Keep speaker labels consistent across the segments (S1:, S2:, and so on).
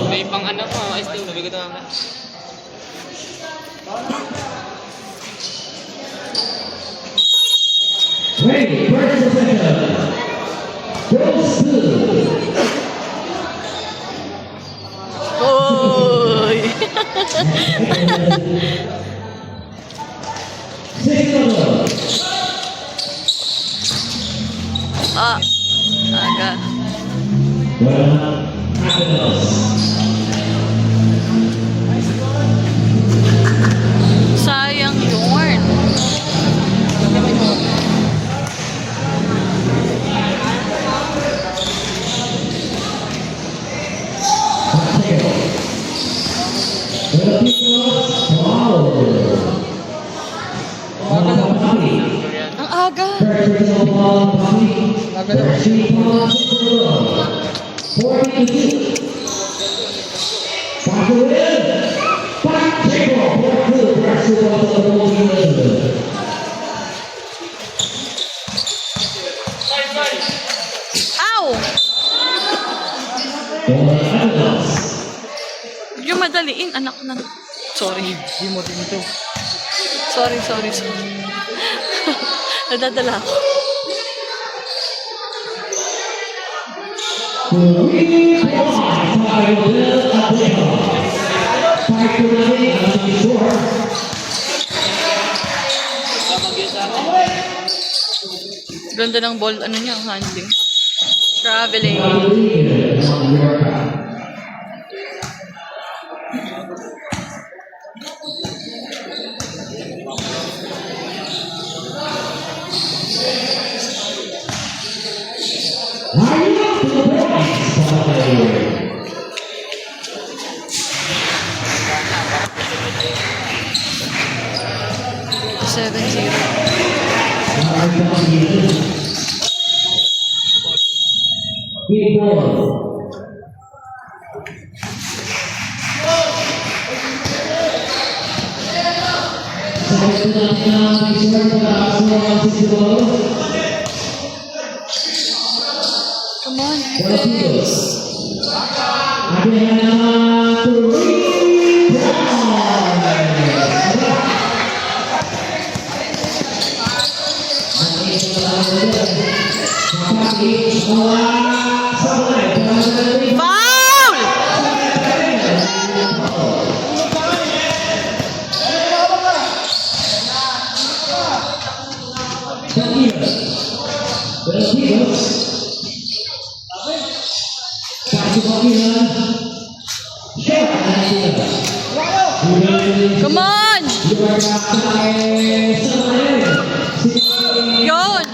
S1: May pang ano pa, STU, nabigot na.
S2: Ready, first possession. Goes to.
S3: Oy! Ah, aga. Sayang yun. Ang aga. Ow! Yung madaliin, anak na. Sorry.
S1: Hindi mo din ito.
S3: Sorry. Nadadala ako. Ganda ng ball, ano niya, handling. Traveling. Seven zero. Come on, defense. Foul! Come on! Yun!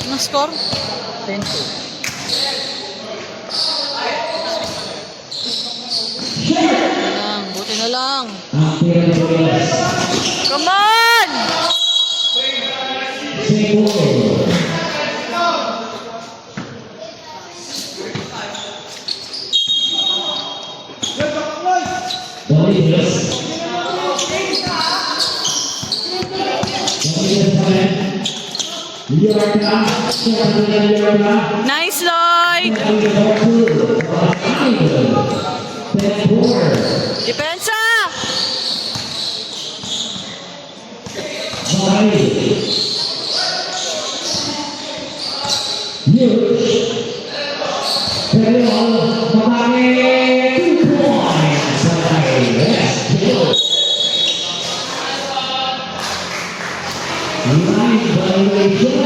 S3: Anong score? 10-2. Buti na lang. Come on! Nice, Lloyd! Depensa!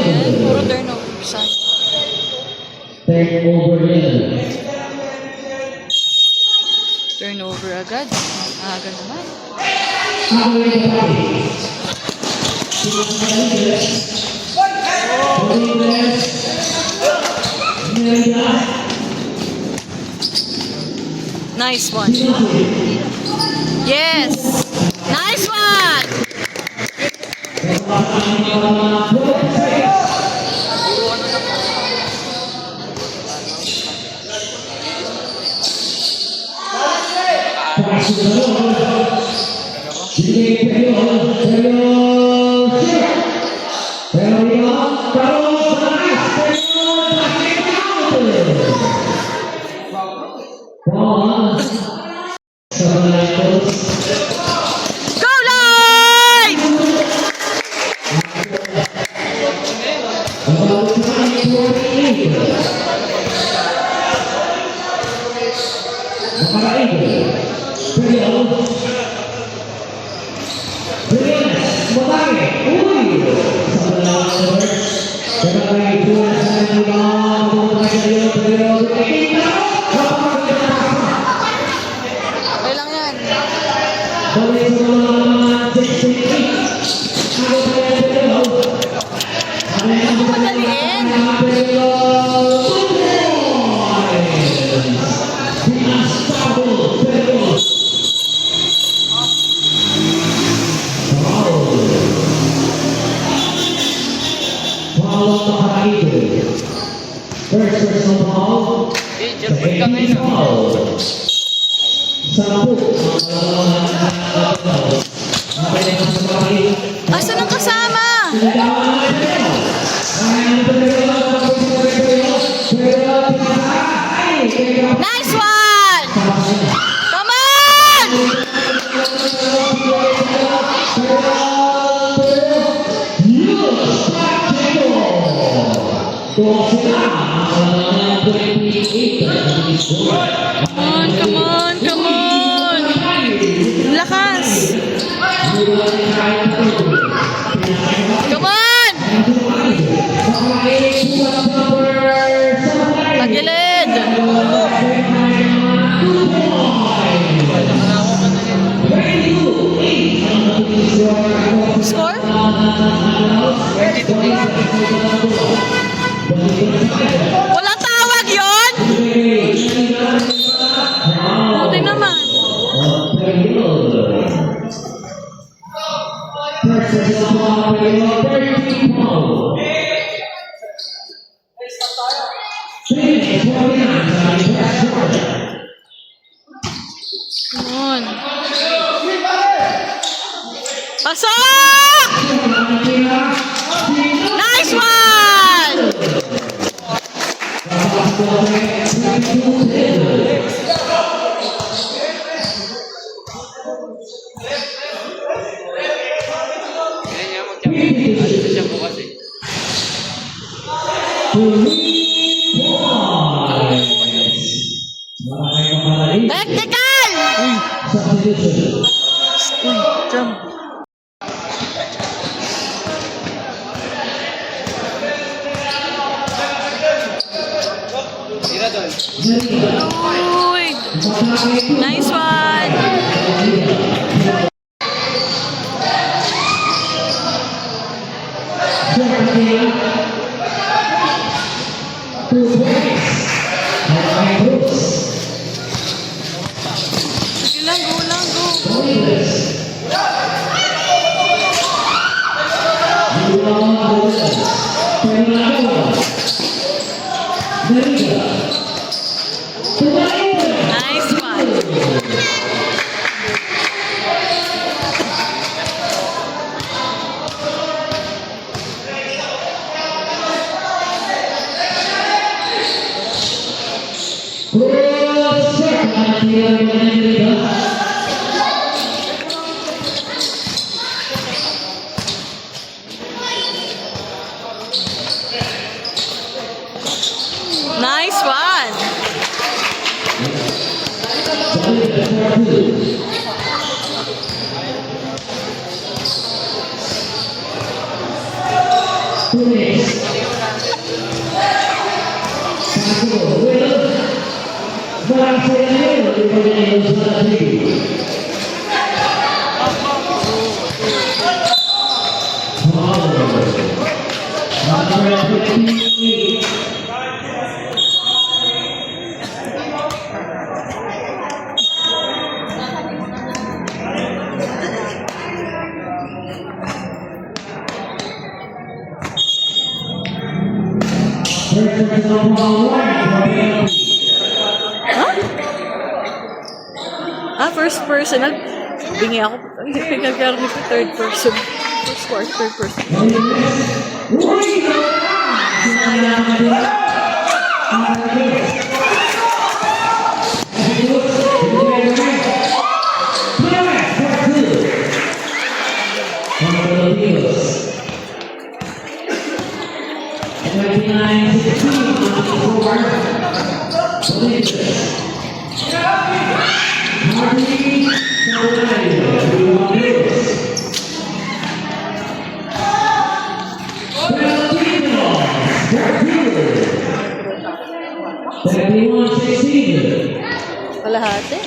S3: Ayan, puro turnover. Turnover agad. Aga naman. Nice one. Yes. Nice one. Go line! Okay lang yan. Madaliin.
S2: First personal foul.
S1: Eh, Jerome ka ngayon.
S2: Foul. Sampu.
S3: Asan ang kasama? Nice one! Come on! Come on, come on! Lakas! Come on! Tagilid! Score? Walang tawag yon? Buti naman. Come on. Pasok! Nice one!
S1: Kaya niya mag-champion. Ano siya bukas eh.
S3: Technical! Jump.
S1: Tira doon.
S3: Uy! Nice one! Sige lang, go lang, go. Nice one. Nice one.
S2: First personal foul, one.
S3: First person. Bingi ako. Nagkakaroon ko third person. First part, third person. Kalahati.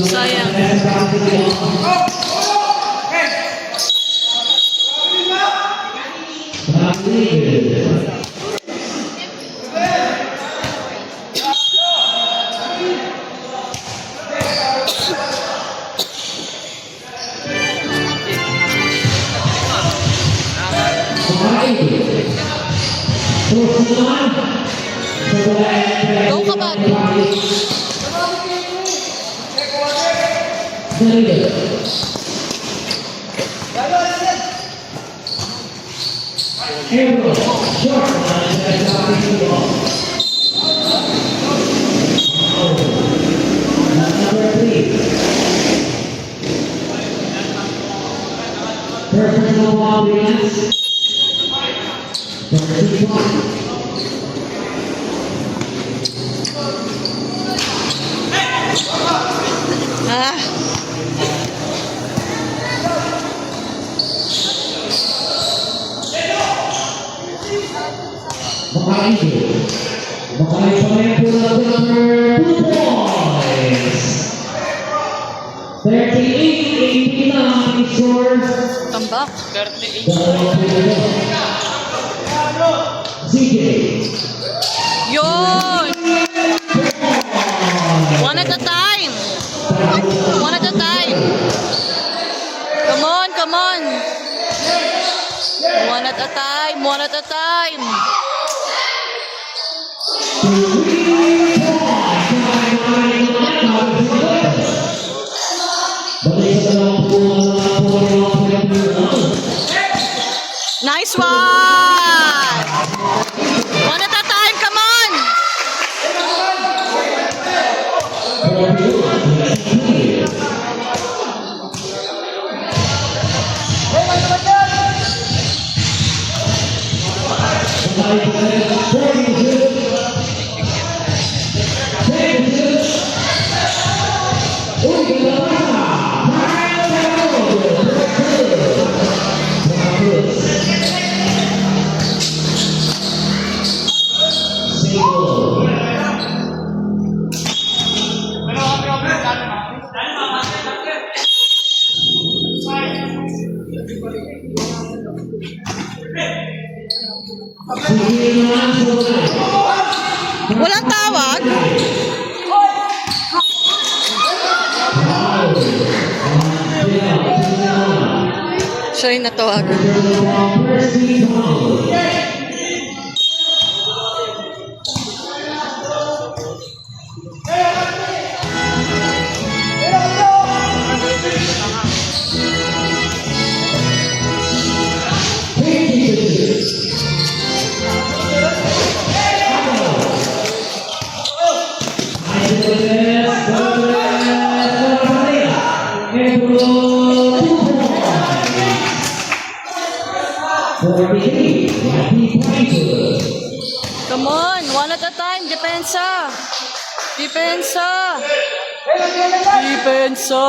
S3: Sayang. Go ka ba? Tambak.
S1: 38.
S3: Yun! One at a time! One at a time! Come on, come on! One at a time, one at a time! Nice one! One at a time, come on! Walang tawag? Siya yung natawagan. Come on, one at a time. Depensa. Depensa. Depensa.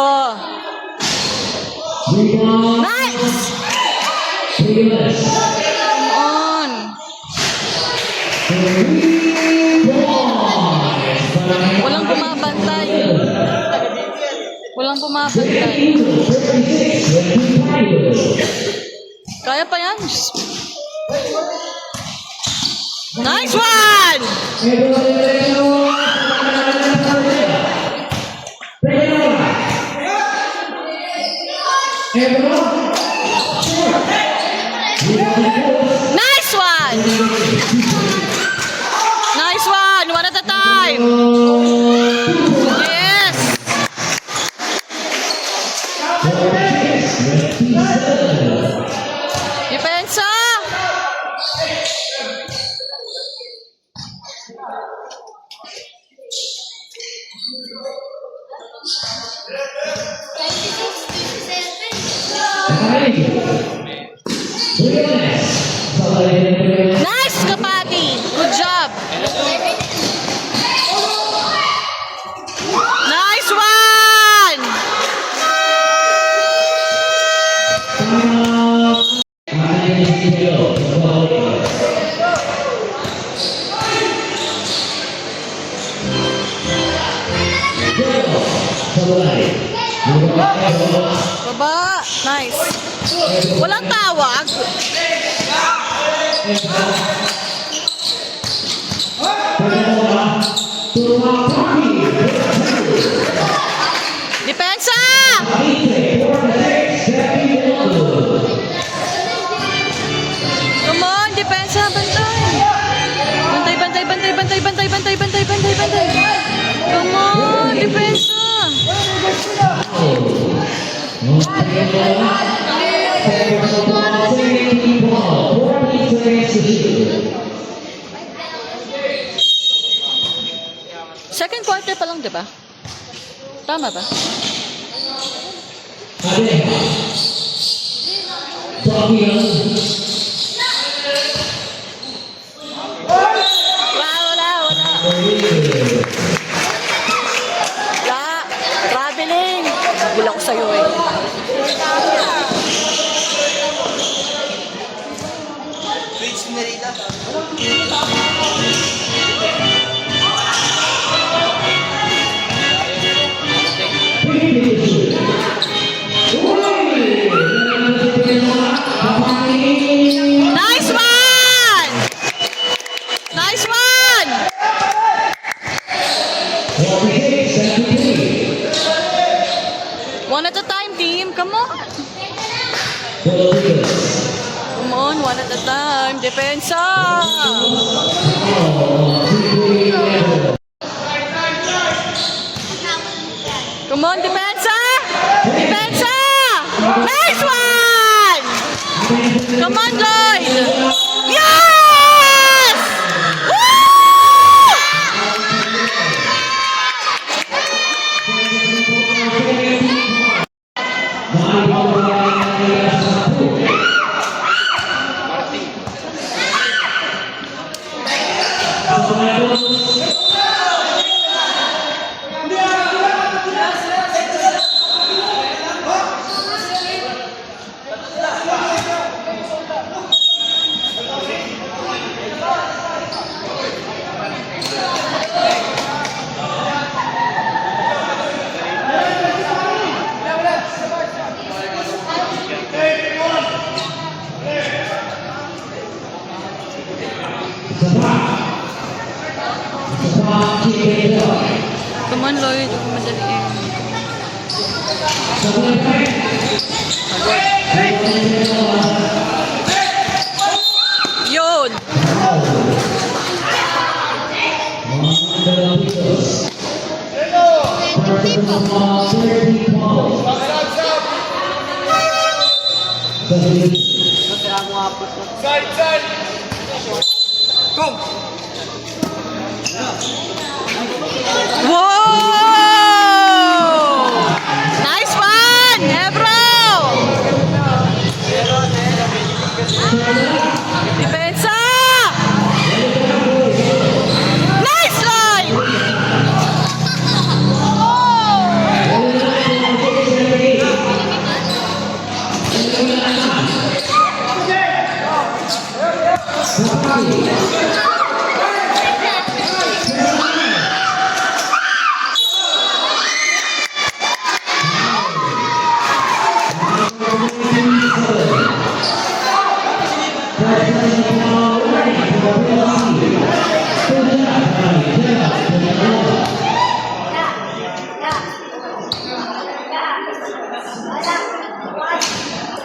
S3: Nice! Come on. Walang bumabantay. Walang bumabantay. Kaya pa yan. Nice one! Nice one! Nice one! One at a time! Yes! Depensa! Nice, Kapati! Good job! Nice one! Baba! Nice! Walang tawag! Depensa! Come on, depensa, bantay! Bantay, bantay, bantay, bantay, bantay, bantay, bantay, bantay, bantay! Come on, depensa! Second quarter pa lang, di ba? Tama ba? Wala. Traveling. Bila ko sa'yo eh. Nice one! Nice one! One at a time, team. Come on. Come on, one at a time. Depensa. Come on, Depensa. Depensa. Nice one. Come on, Lloyd. Yes! Come on, Lloyd. Huwag madaliin. Yun. Wow! Nice one, Ebro! Depensa! Nice line!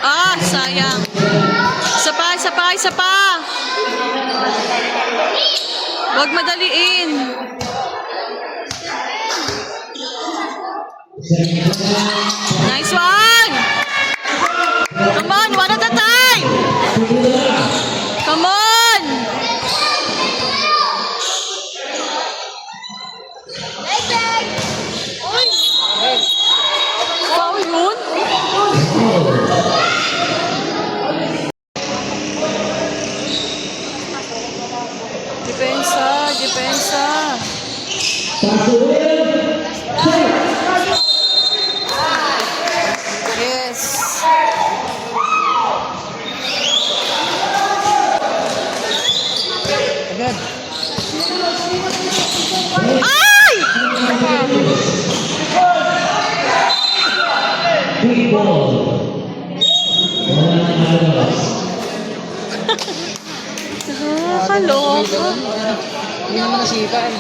S3: Ah, sayang. Isa pa. Huwag madaliin. Nice one! Come on, one at a time! Come on! Wow, yun? Depensa. Yes. Ay! Nakakaloka.
S1: Hindi naman nasipa eh.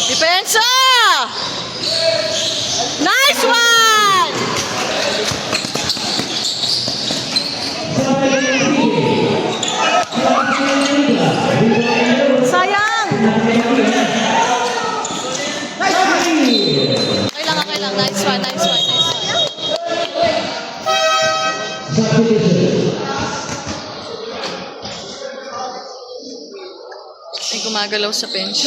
S3: Depensa! Nice one! Sayang! Okay lang. Nice one. Ay, gumagalaw sa bench.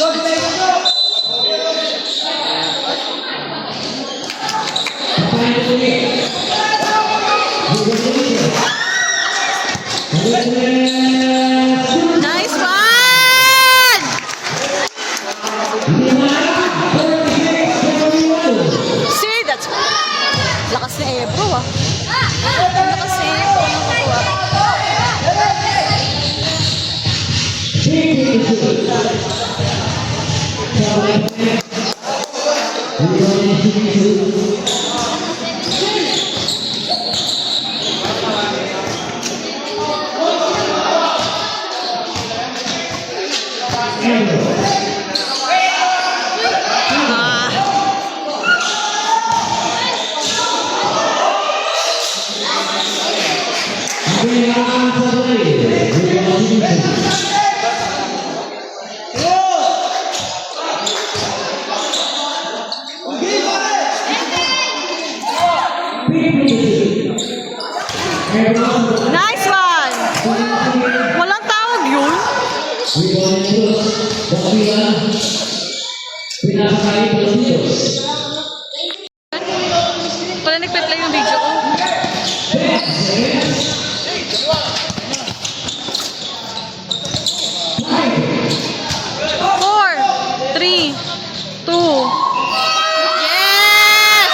S3: Nice one! See, that's... Lakas ni Ebro, ah. Lakas ni Ebro. Nice one! Walang tawag yun? Pala nagpe-play yung video ko. 4, 3, 2. Yes!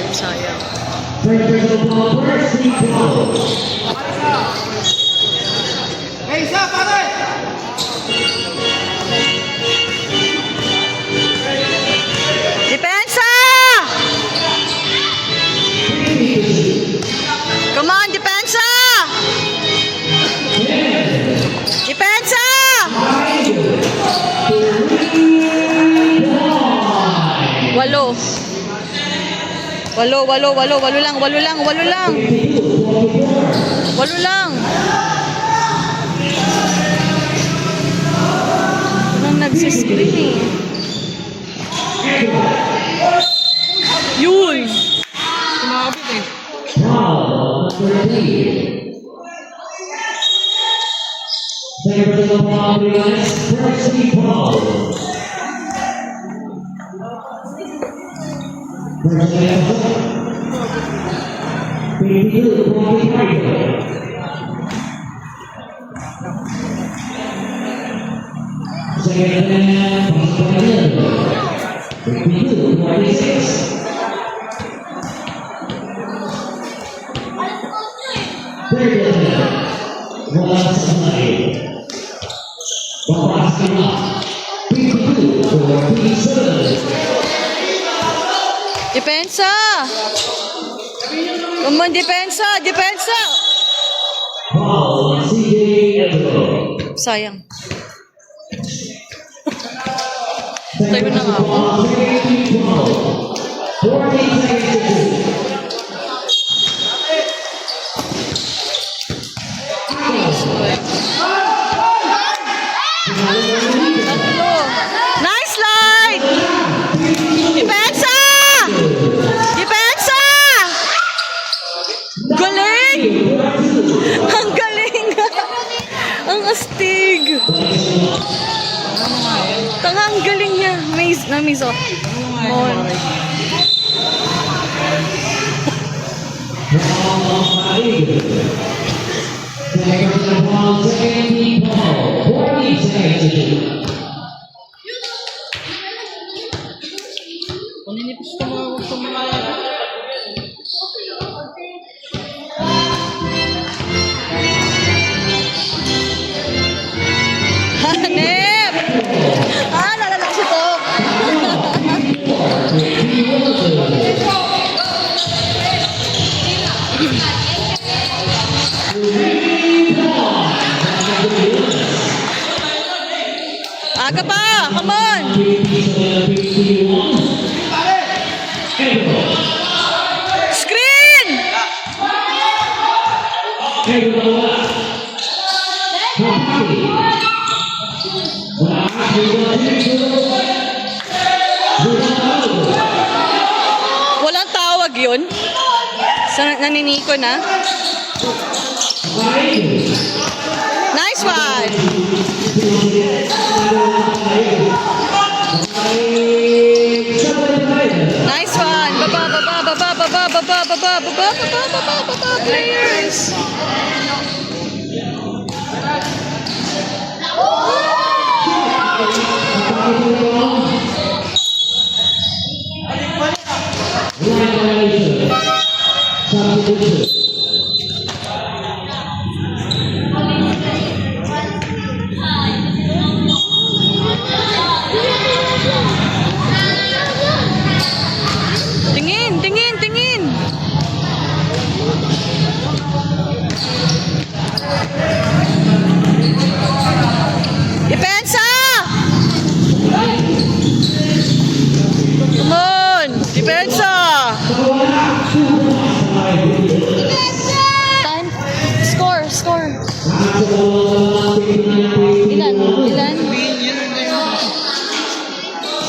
S3: Sayang.
S2: Personal foul, Mercy Pro.
S3: Depensa! Come on, Depensa! Depensa! Walo. Walo lang. Walang nagsiscreen eh. Yun!
S1: Kumapit eh.
S2: Foul, number 3. Personal foul, Mercy Pro. Personal foul. 22, 45. Second man, Pascal. 22, 46. Third man, wala sa play. Babasila, 52, 47.
S3: Depensa! Come on, Depensa!
S2: Foul, CJ Edro.
S3: Sayang. Tayo na nga ako.
S2: 40 seconds to go.
S3: Tatlo. Nice slide! Depensa! Galing! Ang galing! Ang astig! Tanga, ang galing niya. Na-miss off. On. Hanep! Nalala siya to. Aga pa! Come on! Screen! Walang tawag yun? Naniniko na? Nice one! Nice one! Baba, players! Tingin! Depensa! Come on! Depensa! Time. Score. Ilan?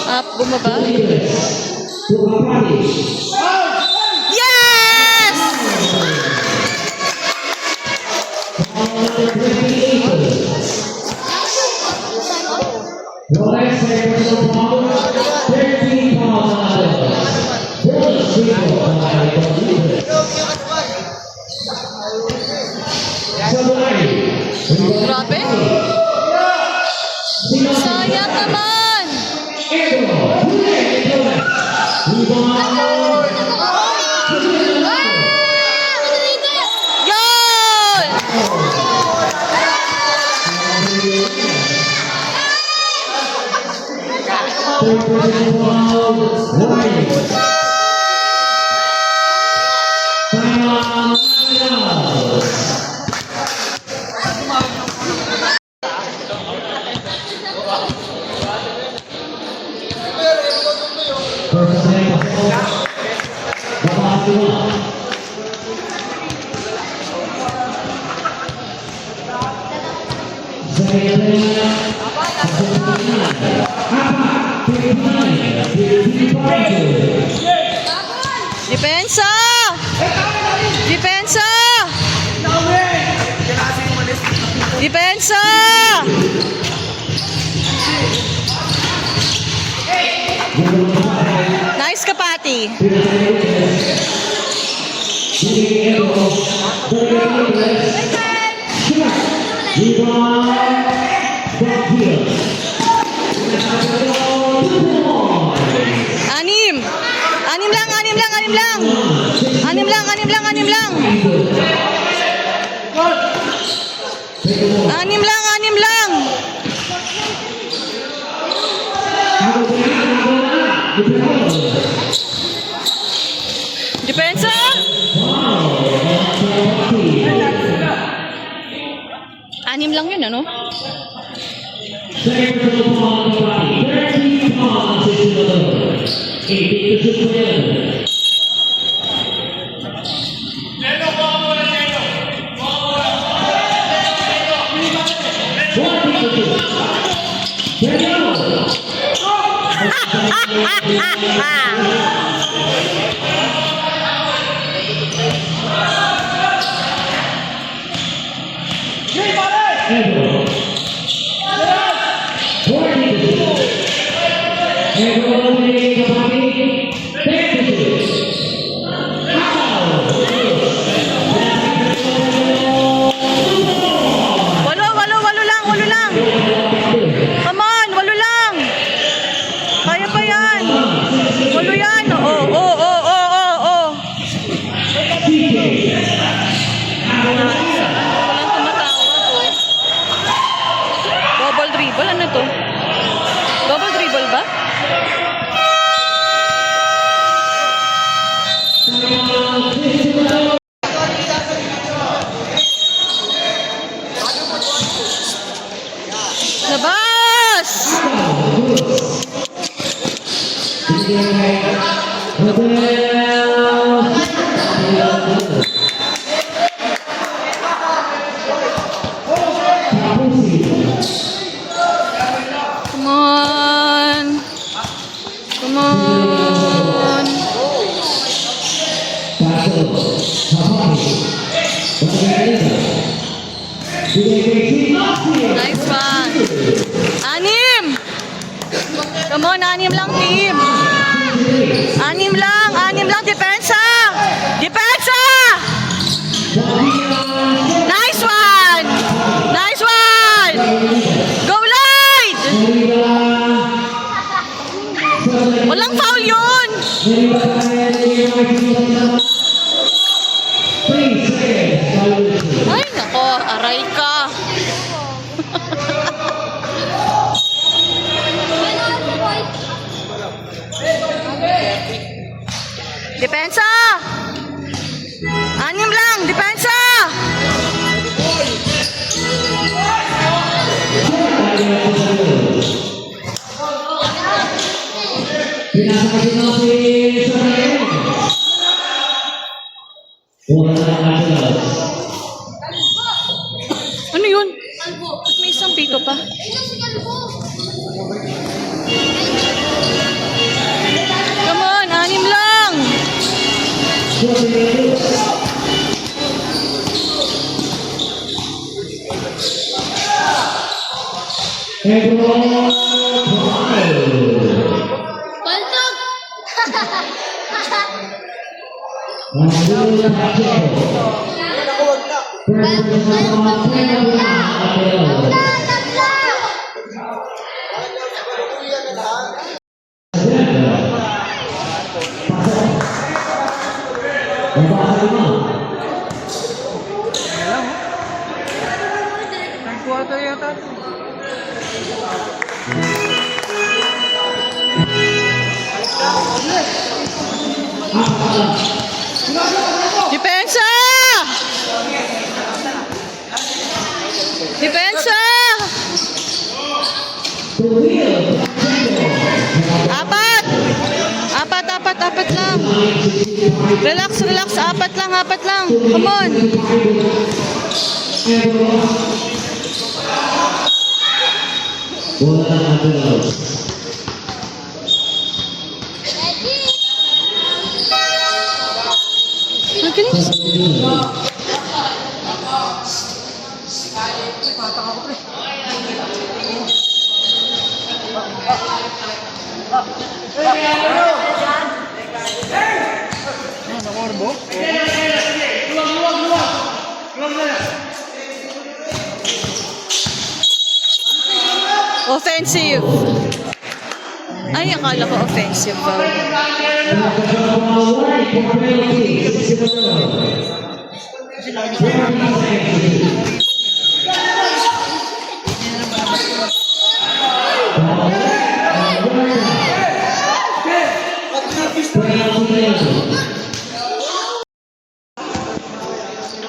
S3: Up, bumaba. Yes! Grabe. Sayang naman.
S2: Third personal foul, warning. Timeout. Personal foul. Babasuma.
S3: Depensa! Depensa! Depensa! Nice kapati. Anim. Anim lang, anim lang, anim lang. Anim lang, anim lang, anim lang. Anim lang, anim lang. Depensa. Anim lang yun, ano?
S2: Second personal foul, Babasuma. 13 pounds into the load. 8 to 2.
S3: Walo, walo, walo lang, walo lang. Come on, walo lang. Kaya pa yan. Walo yan. Oh, oh, oh, oh, oh, oh. Walang tumatawag, oh. Double dribble, ano to? Double dribble ba? Labas! Come on. Come on. Nice one. Anim. Come on, anim lang team. Anim lang, depensa. Depensa! Nice one. Nice one. Go Light! Walang foul yun. Ay, nako, aray ka. Depensa! Anim lang, depensa!
S2: Pinasakit na si Samuel. Wala na nationals.
S3: Ano yun? Ba't may isang pito pa? Come on, anim lang!
S4: Baltog!
S3: Depensa! Depensa! Apat! Apat lang. Relax. Apat lang. Come on.
S2: Bola natin.
S3: Ang galing. Offensive. Ay, akala ko offensive.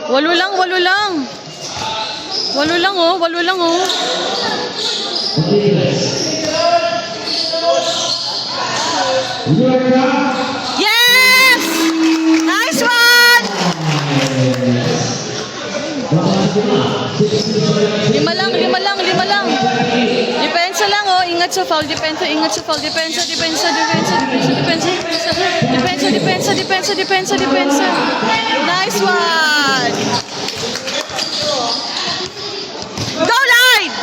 S3: Walo lang oh. Yes! Nice one! Lima lang. Depensa lang oh. Ingat sa foul. Depensa. Nice one! Go line!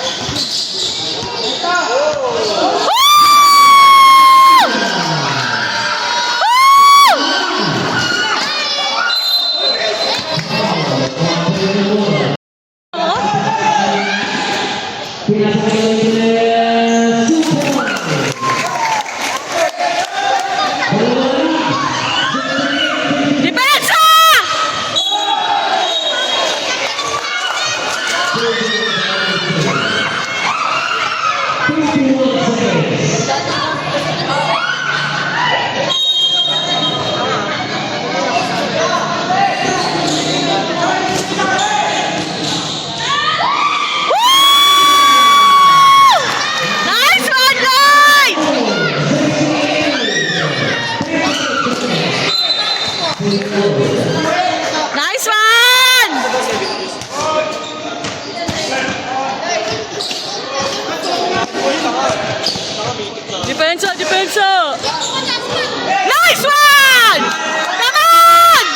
S3: Depensa! Nice one, guys! Nice one! Depensa! Nice one! Come on!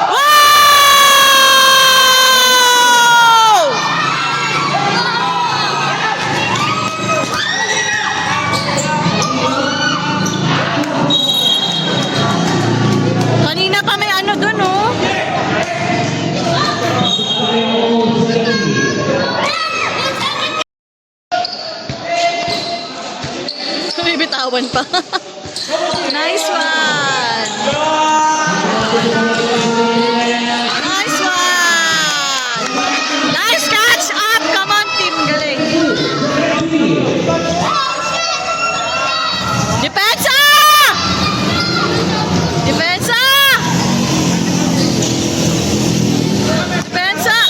S3: Wow! Kanina pa may ano dun, oh. Bibitawan pa. Nice one! Nice one! Nice catch up! Come on, team. Galing. Depensa!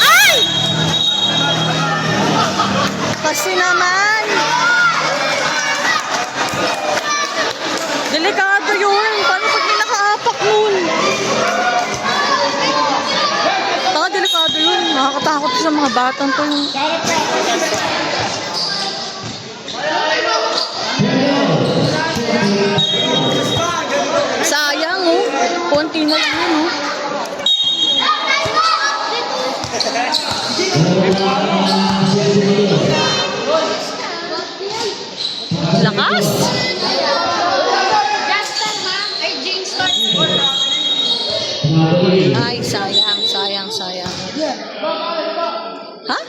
S3: Ay! Kasi naman. Delikado yun. Paano pag may nakaapak nun? Delikado yun. Nakakatakot sa mga batang to yun. Sayang oh. Konti na lang yun oh. Lakas! Ay, sayang. Ha?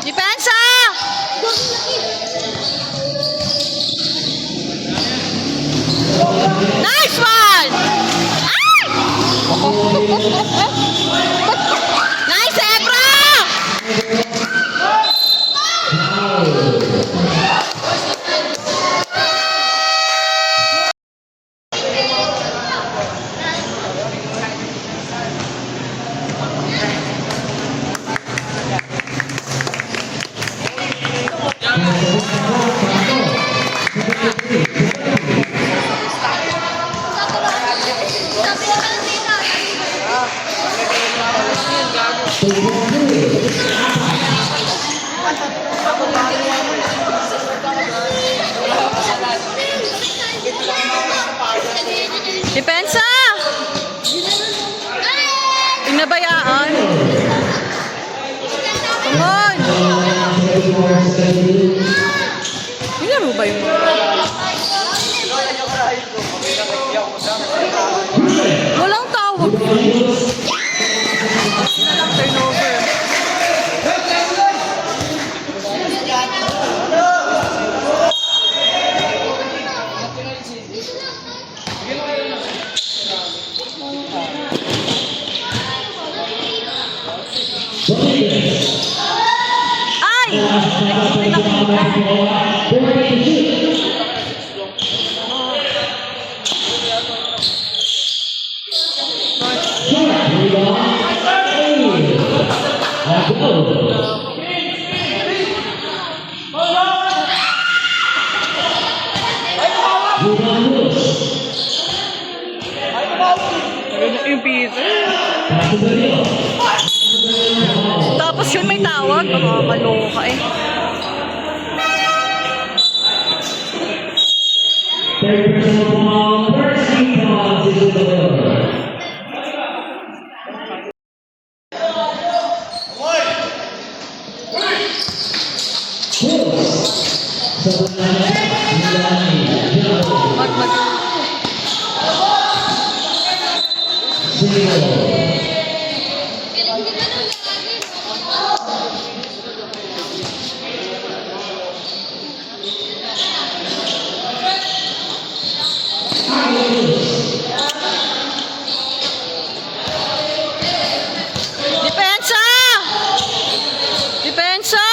S3: Depensa! Depensa! Pinabayaan. Come on! Nilaro ba yung walang tawag. Walang turnover. Ay! Hindi nakita. Yung pizza. Tapos yun may tawag. Maloka eh.
S2: Third personal ball, first team ball, this is the door.
S3: Mag. Depensa! Depensa!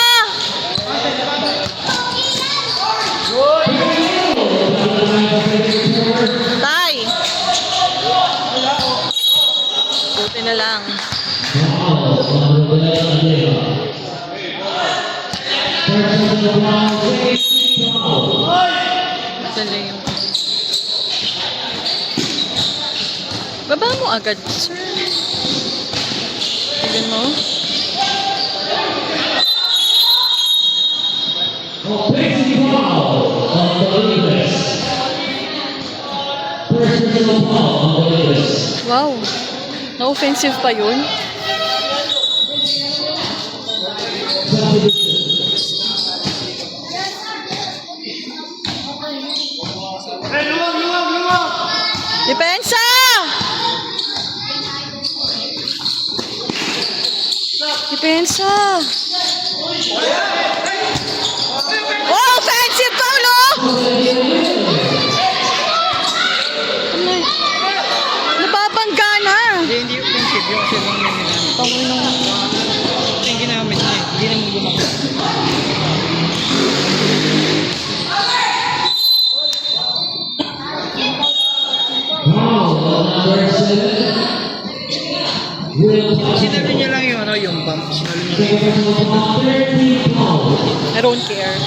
S3: Tay! Buti na lang. Madali yung... Baba mo agad, sir. Tignan mo. Wow. Na-offensive pa yun? Depensa! Depensa! Oh, offensive to, no? Nababangga na.
S4: Hindi offensive yung kasi lang yung ginamit.
S3: Panginoon.
S4: Yung ginamit niya, hindi naman gumawa. Sinabi niya lang yung ano, yung bump. Sinabi niya lang
S3: I don't care.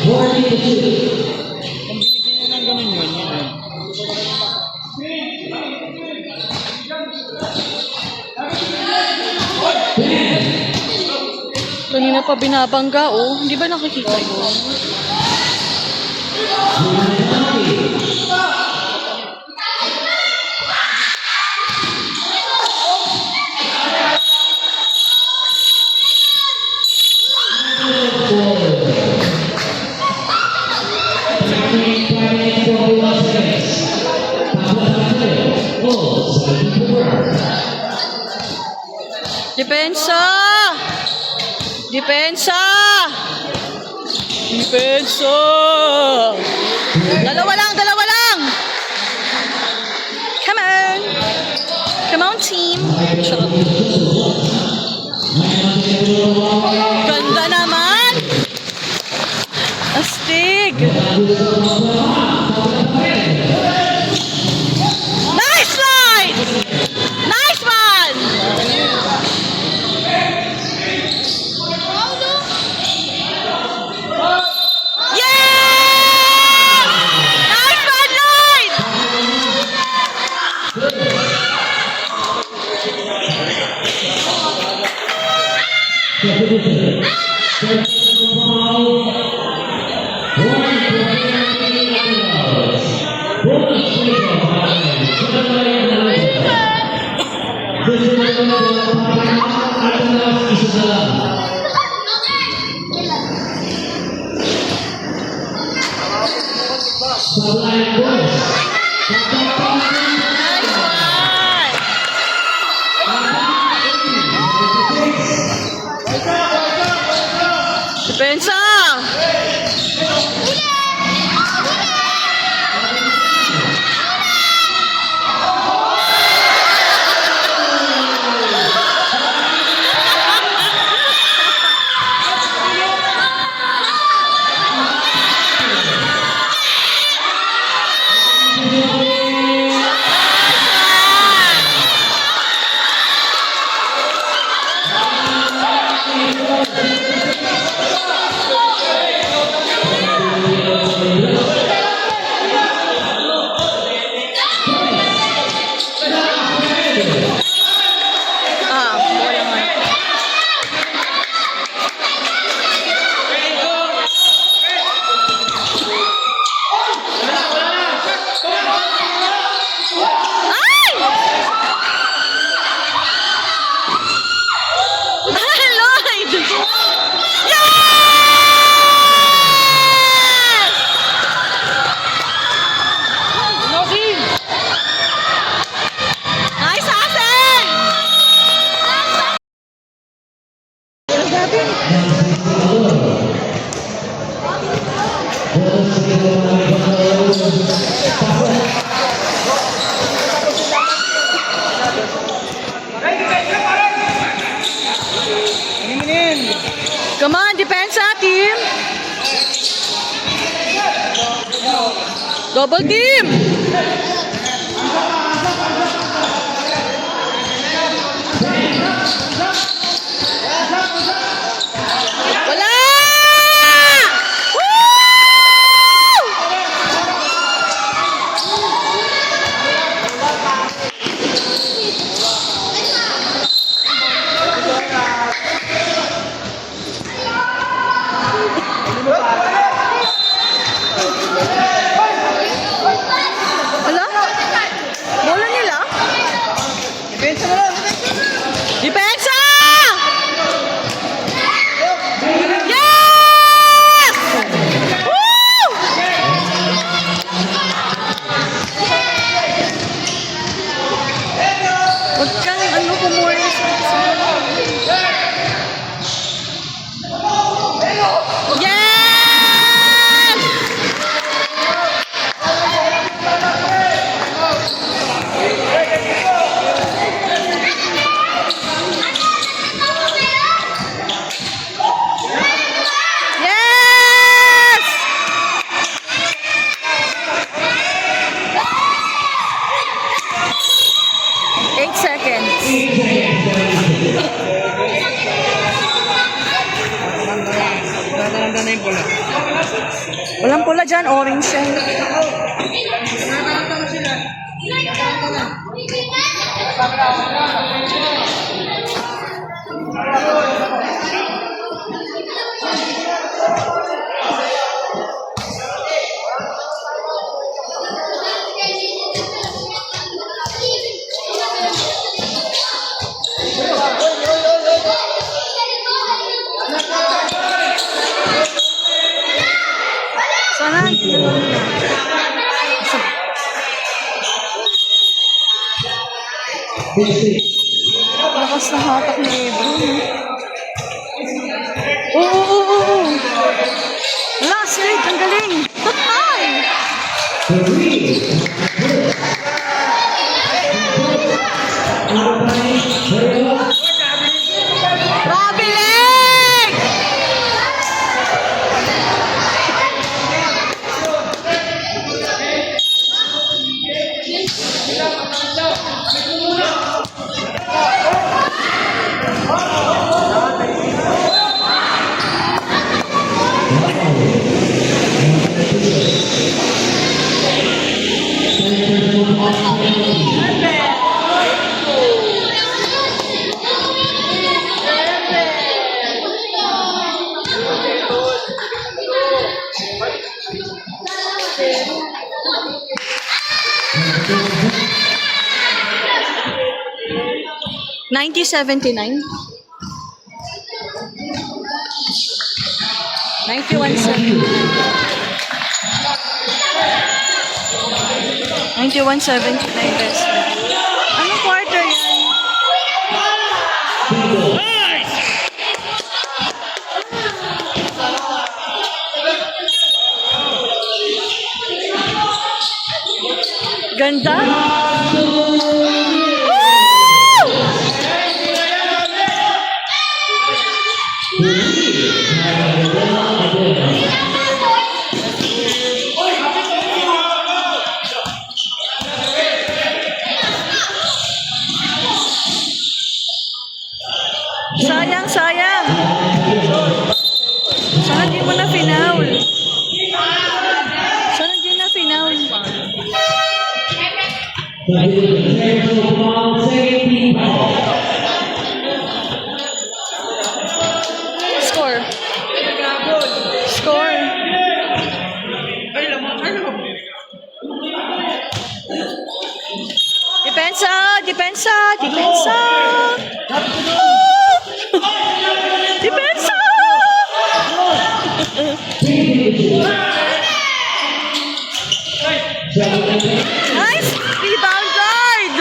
S4: kung binigyan niya lang ganun yun, yun yun.
S3: Kanina pa binabangga, oh. Hindi ba nakikita yun? Depensa! Depensa! Depensa! Dalawa lang, dalawa lang! Come on! Come on, team! Charot. Ganda naman! Astig! Nice line! Nice one! Yeah! Nice one, Lloyd! Nice one! Depensa! Ah, bola nga. Ay! Ah, Lloyd! Yes! Nice, Asen! Come on, depensa, team! Double team! Wala! Wala? Bola nila?
S4: Depensa na lang.
S3: Depensa! Yes! Woo! Huwag kang kumuri sa Yes! Yes! Eight seconds.
S4: Dadalanda na yung bola.
S3: Walang pula dyan, orange siya. Sana, lakas na hatak ni Lebron. Oo. Last rate, ang galing. Ay! Robbie Leg! $90.79. 91.79. 91.79 pesos. Anong quarter yan? Ganda? Woo! Sayang, sayang. Sana di mo na finaul. Sana di na finaul. Score. Score. Depensa, depensa, depensa. Depensa. Nice rebound guard.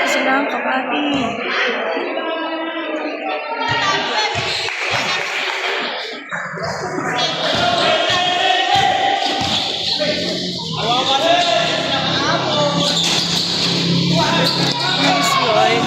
S3: Silang kapatid. Nice, Lloyd.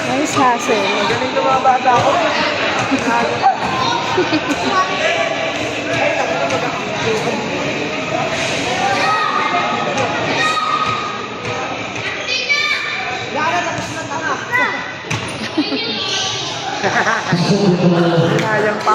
S3: Nice hustle.
S4: Galing ng mga bata ko. Sayang pa.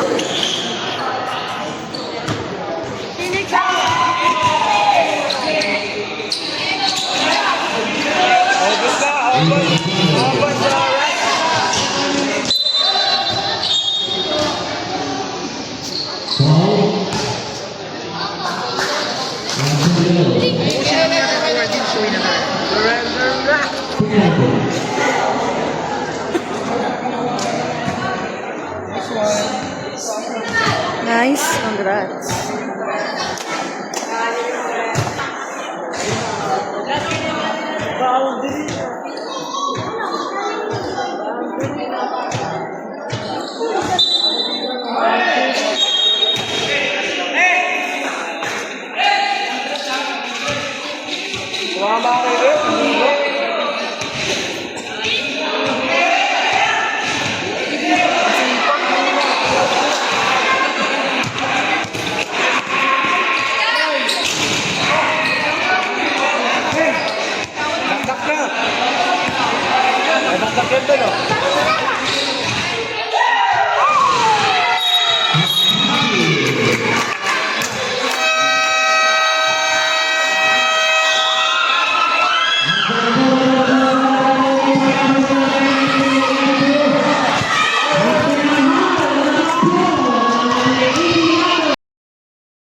S3: Nice, congrats.
S4: Wala ba kayo?